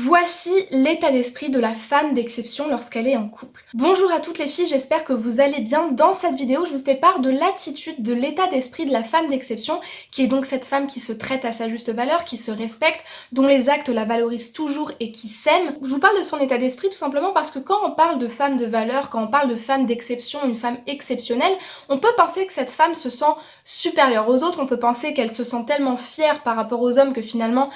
Voici l'état d'esprit de la femme d'exception lorsqu'elle est en couple. Bonjour à toutes les filles, j'espère que vous allez bien. Dans cette vidéo, je vous fais part de l'attitude, de l'état d'esprit de la femme d'exception, qui est donc cette femme qui se traite à sa juste valeur, qui se respecte, dont les actes la valorisent toujours et qui s'aime. Je vous parle de son état d'esprit tout simplement parce que quand on parle de femme de valeur, quand on parle de femme d'exception, une femme exceptionnelle, on peut penser que cette femme se sent supérieure aux autres, on peut penser qu'elle se sent tellement fière par rapport aux hommes que finalement,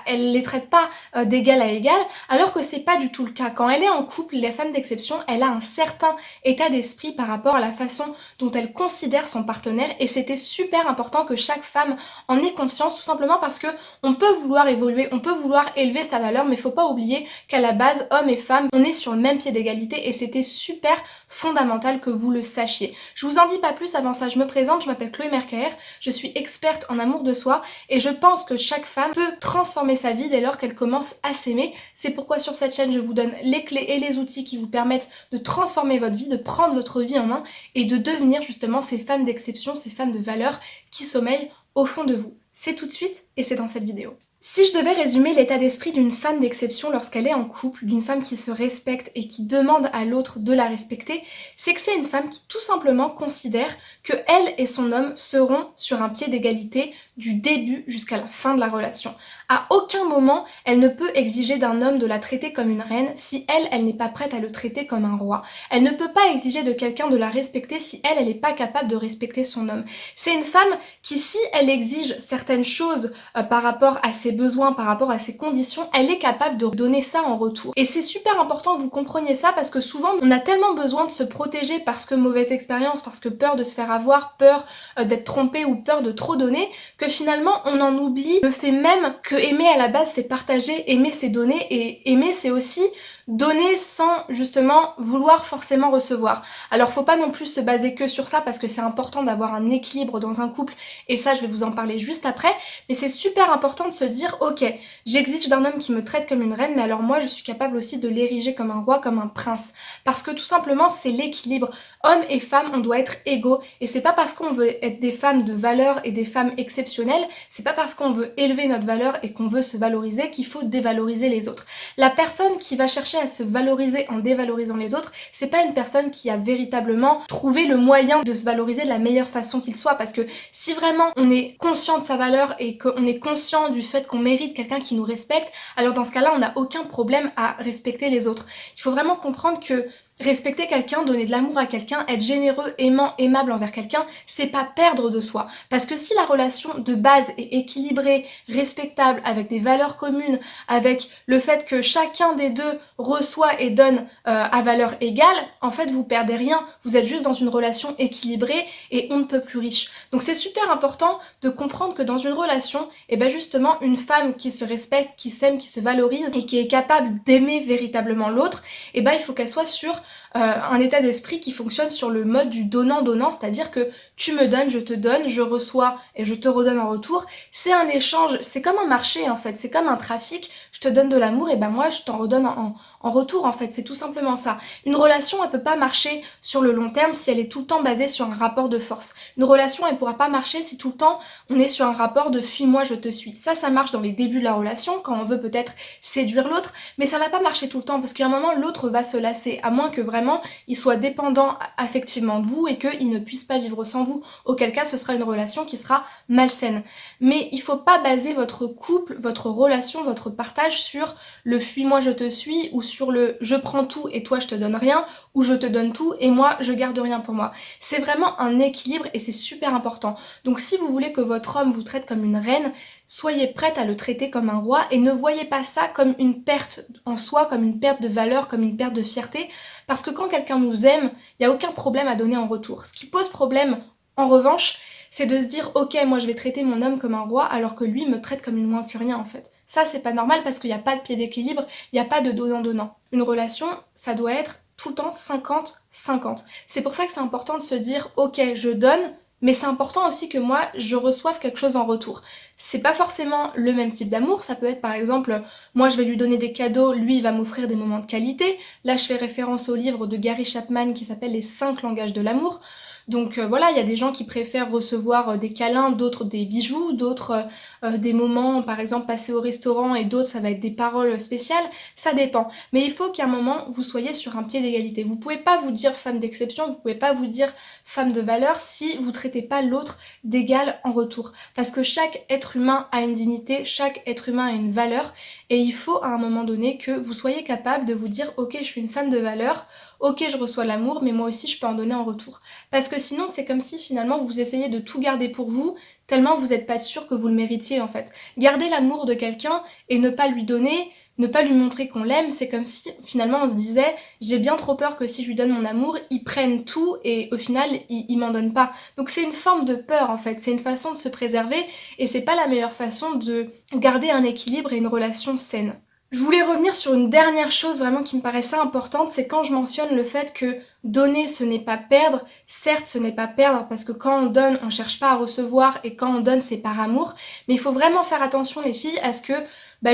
elle les traite pas d'égal à égal, alors que c'est pas du tout le cas. Quand elle est en couple, la femme d'exception, elle a un certain état d'esprit par rapport à la façon dont elle considère son partenaire, et c'était super important que chaque femme en ait conscience, tout simplement parce que on peut vouloir évoluer, on peut vouloir élever sa valeur, mais faut pas oublier qu'à la base, hommes et femmes, on est sur le même pied d'égalité, et c'était super fondamental que vous le sachiez. Je vous en dis pas plus, avant ça je me présente, je m'appelle Chloé Mercaer, je suis experte en amour de soi, et je pense que chaque femme peut transformer sa vie dès lors qu'elle commence à s'aimer. C'est pourquoi sur cette chaîne je vous donne les clés et les outils qui vous permettent de transformer votre vie, de prendre votre vie en main et de devenir justement ces femmes d'exception, ces femmes de valeur qui sommeillent au fond de vous. C'est tout de suite et c'est dans cette vidéo. Si je devais résumer l'état d'esprit d'une femme d'exception lorsqu'elle est en couple, d'une femme qui se respecte et qui demande à l'autre de la respecter, c'est que c'est une femme qui tout simplement considère que elle et son homme seront sur un pied d'égalité du début jusqu'à la fin de la relation. À aucun moment, elle ne peut exiger d'un homme de la traiter comme une reine si elle n'est pas prête à le traiter comme un roi. Elle ne peut pas exiger de quelqu'un de la respecter si elle n'est pas capable de respecter son homme. C'est une femme qui, si elle exige certaines choses par rapport à ses besoins, par rapport à ses conditions, elle est capable de donner ça en retour. Et c'est super important que vous compreniez ça parce que souvent, on a tellement besoin de se protéger parce que mauvaise expérience, parce que peur de se faire avoir, peur d'être trompé ou peur de trop donner, que finalement on en oublie le fait même que aimer à la base c'est partager, aimer c'est donner, et aimer c'est aussi donner sans justement vouloir forcément recevoir. Alors faut pas non plus se baser que sur ça parce que c'est important d'avoir un équilibre dans un couple, et ça je vais vous en parler juste après, mais c'est super important de se dire ok, j'exige d'un homme qui me traite comme une reine, mais alors moi je suis capable aussi de l'ériger comme un roi, comme un prince, parce que tout simplement c'est l'équilibre. Hommes et femmes, on doit être égaux, et c'est pas parce qu'on veut être des femmes de valeur et des femmes exceptionnelles, c'est pas parce qu'on veut élever notre valeur et qu'on veut se valoriser qu'il faut dévaloriser les autres. La personne qui va chercher à se valoriser en dévalorisant les autres, c'est pas une personne qui a véritablement trouvé le moyen de se valoriser de la meilleure façon qu'il soit, parce que si vraiment on est conscient de sa valeur et qu'on est conscient du fait qu'on mérite quelqu'un qui nous respecte, alors dans ce cas-là on n'a aucun problème à respecter les autres. Il faut vraiment comprendre que respecter quelqu'un, donner de l'amour à quelqu'un, être généreux, aimant, aimable envers quelqu'un, c'est pas perdre de soi. Parce que si la relation de base est équilibrée, respectable, avec des valeurs communes, avec le fait que chacun des deux reçoit et donne à valeur égale, en fait vous perdez rien. Vous êtes juste dans une relation équilibrée et on ne peut plus riche. Donc c'est super important de comprendre que dans une relation, et ben justement une femme qui se respecte, qui s'aime, qui se valorise et qui est capable d'aimer véritablement l'autre, et ben il faut qu'elle soit sûre un état d'esprit qui fonctionne sur le mode du donnant-donnant, c'est-à-dire que tu me donnes, je te donne, je reçois et je te redonne en retour. C'est un échange, c'est comme un marché en fait, c'est comme un trafic. Je te donne de l'amour et ben moi je t'en redonne en retour en fait, c'est tout simplement ça. Une relation elle peut pas marcher sur le long terme si elle est tout le temps basée sur un rapport de force. Une relation elle pourra pas marcher si tout le temps on est sur un rapport de fuis-moi je te suis. Ça marche dans les débuts de la relation quand on veut peut-être séduire l'autre, mais ça va pas marcher tout le temps parce qu'à un moment l'autre va se lasser, à moins que vraiment il soit dépendant affectivement de vous et qu'il ne puisse pas vivre sans vous, auquel cas ce sera une relation qui sera malsaine. Mais il faut pas baser votre couple, votre relation, votre partage sur le fuis-moi je te suis, ou sur le je prends tout et toi je te donne rien, ou je te donne tout et moi je garde rien pour moi. C'est vraiment un équilibre et c'est super important. Donc si vous voulez que votre homme vous traite comme une reine, soyez prête à le traiter comme un roi et ne voyez pas ça comme une perte en soi, comme une perte de valeur, comme une perte de fierté, parce que quand quelqu'un nous aime, il n'y a aucun problème à donner en retour. Ce qui pose problème, en revanche, c'est de se dire ok, moi je vais traiter mon homme comme un roi alors que lui me traite comme une moins que rien en fait. Ça c'est pas normal parce qu'il n'y a pas de pied d'équilibre, il n'y a pas de donnant-donnant. Une relation, ça doit être tout le temps 50-50. C'est pour ça que c'est important de se dire ok, je donne, mais c'est important aussi que moi je reçoive quelque chose en retour. C'est pas forcément le même type d'amour, ça peut être par exemple moi je vais lui donner des cadeaux, lui il va m'offrir des moments de qualité. Là je fais référence au livre de Gary Chapman qui s'appelle Les 5 langages de l'amour. Donc voilà, il y a des gens qui préfèrent recevoir des câlins, d'autres des bijoux, d'autres des moments par exemple passés au restaurant et d'autres ça va être des paroles spéciales, ça dépend. Mais il faut qu'à un moment vous soyez sur un pied d'égalité. Vous pouvez pas vous dire femme d'exception, vous pouvez pas vous dire femme de valeur si vous traitez pas l'autre d'égal en retour. Parce que chaque être humain a une dignité, chaque être humain a une valeur et il faut à un moment donné que vous soyez capable de vous dire ok je suis une femme de valeur, ok je reçois l'amour mais moi aussi je peux en donner en retour. Parce que sinon c'est comme si finalement vous essayez de tout garder pour vous tellement vous n'êtes pas sûr que vous le méritiez en fait. Garder l'amour de quelqu'un et ne pas lui donner, ne pas lui montrer qu'on l'aime, c'est comme si finalement on se disait j'ai bien trop peur que si je lui donne mon amour, il prenne tout et au final il m'en donne pas. Donc c'est une forme de peur en fait, c'est une façon de se préserver et c'est pas la meilleure façon de garder un équilibre et une relation saine. Je voulais revenir sur une dernière chose vraiment qui me paraissait importante, c'est quand je mentionne le fait que donner ce n'est pas perdre. Certes ce n'est pas perdre parce que quand on donne on cherche pas à recevoir et quand on donne c'est par amour, mais il faut vraiment faire attention les filles à ce que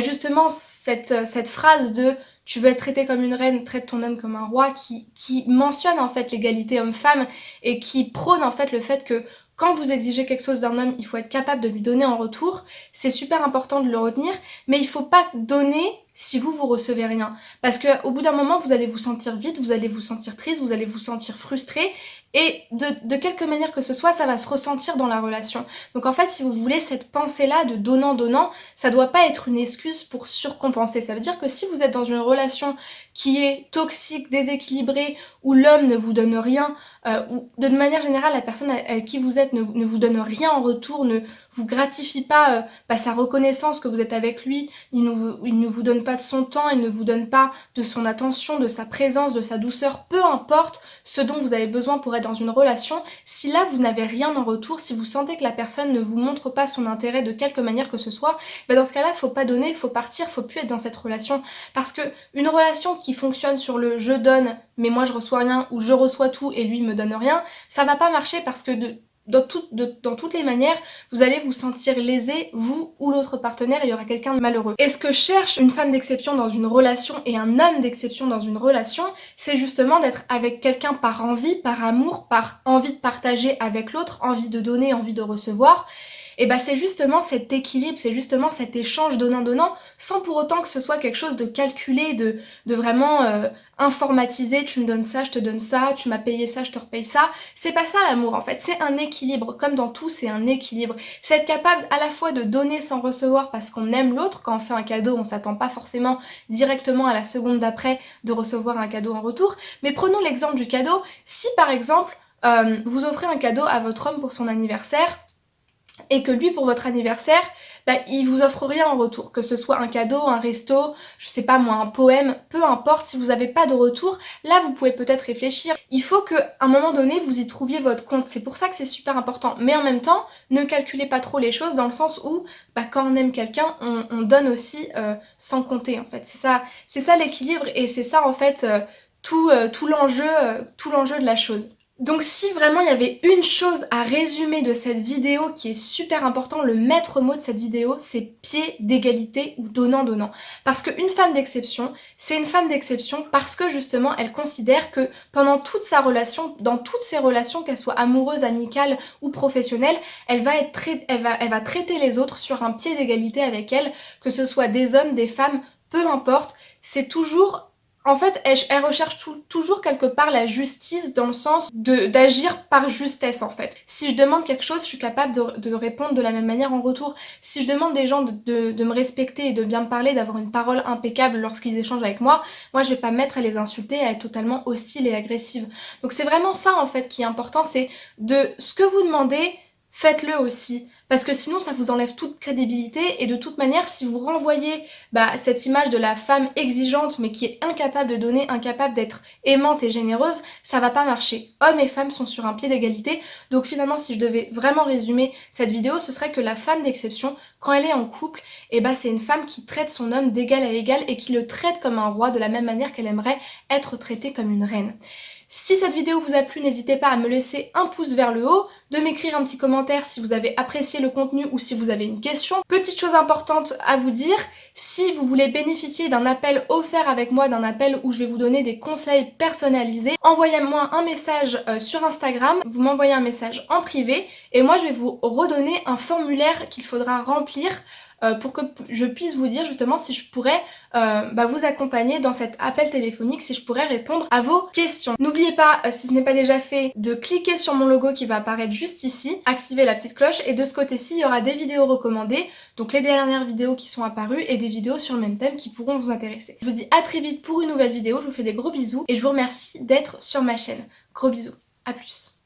justement cette phrase de tu veux être traitée comme une reine, traite ton homme comme un roi qui mentionne en fait l'égalité homme-femme et qui prône en fait le fait que quand vous exigez quelque chose d'un homme, il faut être capable de lui donner en retour. C'est super important de le retenir, mais il faut pas donner si vous recevez rien. Parce qu'au bout d'un moment, vous allez vous sentir vide, vous allez vous sentir triste, vous allez vous sentir frustré, et de quelque manière que ce soit, ça va se ressentir dans la relation. Donc en fait, si vous voulez cette pensée-là de donnant-donnant, ça doit pas être une excuse pour surcompenser. Ça veut dire que si vous êtes dans une relation qui est toxique, déséquilibrée, où l'homme ne vous donne rien, ou de manière générale, la personne avec qui vous êtes ne vous donne rien en retour, ne vous gratifie pas sa reconnaissance que vous êtes avec lui, il ne vous donne pas de son temps, il ne vous donne pas de son attention, de sa présence, de sa douceur, peu importe ce dont vous avez besoin pour être dans une relation, si là vous n'avez rien en retour, si vous sentez que la personne ne vous montre pas son intérêt de quelque manière que ce soit, dans ce cas-là, faut pas donner, faut partir, faut plus être dans cette relation. Parce que une relation qui fonctionne sur le je donne mais moi je reçois rien ou je reçois tout et lui me donne rien, ça va pas marcher parce que dans toutes les manières, vous allez vous sentir lésé, vous ou l'autre partenaire, et il y aura quelqu'un de malheureux. Et ce que cherche une femme d'exception dans une relation et un homme d'exception dans une relation, c'est justement d'être avec quelqu'un par envie, par amour, par envie de partager avec l'autre, envie de donner, envie de recevoir. Et c'est justement cet équilibre, c'est justement cet échange donnant-donnant, sans pour autant que ce soit quelque chose de calculé, de vraiment informatisé, tu me donnes ça, je te donne ça, tu m'as payé ça, je te repaye ça. C'est pas ça l'amour en fait, c'est un équilibre, comme dans tout c'est un équilibre. C'est être capable à la fois de donner sans recevoir parce qu'on aime l'autre, quand on fait un cadeau on s'attend pas forcément directement à la seconde d'après de recevoir un cadeau en retour, mais prenons l'exemple du cadeau, si par exemple vous offrez un cadeau à votre homme pour son anniversaire, et que lui pour votre anniversaire il vous offre rien en retour, que ce soit un cadeau, un resto, je sais pas moi, un poème, peu importe, si vous n'avez pas de retour, là vous pouvez peut-être réfléchir. Il faut qu'à un moment donné vous y trouviez votre compte, c'est pour ça que c'est super important, mais en même temps ne calculez pas trop les choses dans le sens où quand on aime quelqu'un on donne aussi sans compter en fait, c'est ça l'équilibre et c'est ça en fait tout l'enjeu de la chose. Donc si vraiment il y avait une chose à résumer de cette vidéo qui est super important, le maître mot de cette vidéo, c'est pied d'égalité ou donnant-donnant. Parce qu'une femme d'exception, c'est une femme d'exception parce que justement elle considère que pendant toute sa relation, dans toutes ses relations, qu'elles soient amoureuses, amicales ou professionnelles, elle va traiter les autres sur un pied d'égalité avec elle, que ce soit des hommes, des femmes, peu importe, c'est toujours... En fait, elle recherche toujours quelque part la justice dans le sens d'agir par justesse en fait. Si je demande quelque chose, je suis capable de répondre de la même manière en retour. Si je demande des gens de me respecter et de bien me parler, d'avoir une parole impeccable lorsqu'ils échangent avec moi je vais pas me mettre à les insulter, à être totalement hostile et agressive. Donc c'est vraiment ça en fait qui est important, c'est de ce que vous demandez, faites-le aussi. Parce que sinon ça vous enlève toute crédibilité et de toute manière si vous renvoyez cette image de la femme exigeante mais qui est incapable de donner, incapable d'être aimante et généreuse, ça va pas marcher. Hommes et femmes sont sur un pied d'égalité, donc finalement si je devais vraiment résumer cette vidéo, ce serait que la femme d'exception, quand elle est en couple, c'est une femme qui traite son homme d'égal à égal et qui le traite comme un roi de la même manière qu'elle aimerait être traitée comme une reine. Si cette vidéo vous a plu, n'hésitez pas à me laisser un pouce vers le haut, de m'écrire un petit commentaire si vous avez apprécié le contenu ou si vous avez une question. Petite chose importante à vous dire, si vous voulez bénéficier d'un appel offert avec moi, d'un appel où je vais vous donner des conseils personnalisés, envoyez-moi un message sur Instagram, vous m'envoyez un message en privé et moi je vais vous redonner un formulaire qu'il faudra remplir pour que je puisse vous dire justement si je pourrais vous accompagner dans cet appel téléphonique, si je pourrais répondre à vos questions. N'oubliez pas, si ce n'est pas déjà fait, de cliquer sur mon logo qui va apparaître juste ici, activer la petite cloche et de ce côté-ci, il y aura des vidéos recommandées, donc les dernières vidéos qui sont apparues et des vidéos sur le même thème qui pourront vous intéresser. Je vous dis à très vite pour une nouvelle vidéo, je vous fais des gros bisous et je vous remercie d'être sur ma chaîne. Gros bisous, à plus.